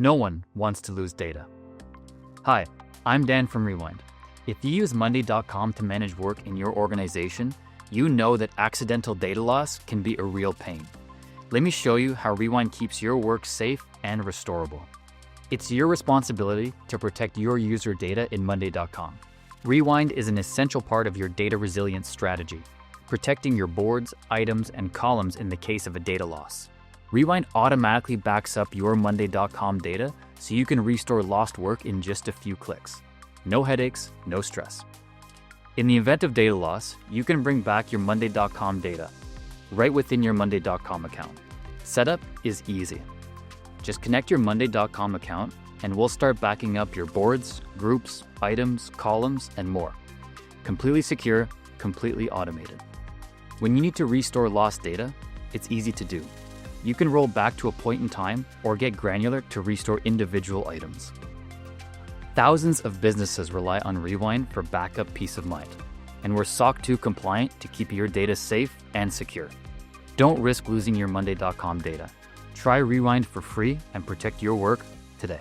No one wants to lose data. Hi, I'm Dan from Rewind. If you use Monday.com to manage work in your organization, you know that accidental data loss can be a real pain. Let me show you how Rewind keeps your work safe and restorable. It's your responsibility to protect your user data in Monday.com. Rewind is an essential part of your data resilience strategy, protecting your boards, items, and columns in the case of a data loss. Rewind automatically backs up your Monday.com data so you can restore lost work in just a few clicks. No headaches, no stress. In the event of data loss, you can bring back your Monday.com data right within your Monday.com account. Setup is easy. Just connect your Monday.com account and we'll start backing up your boards, groups, items, columns, and more. Completely secure, completely automated. When you need to restore lost data, it's easy to do. You can roll back to a point in time or get granular to restore individual items. Thousands of businesses rely on Rewind for backup peace of mind, and we're SOC 2 compliant to keep your data safe and secure. Don't risk losing your Monday.com data. Try Rewind for free and protect your work today.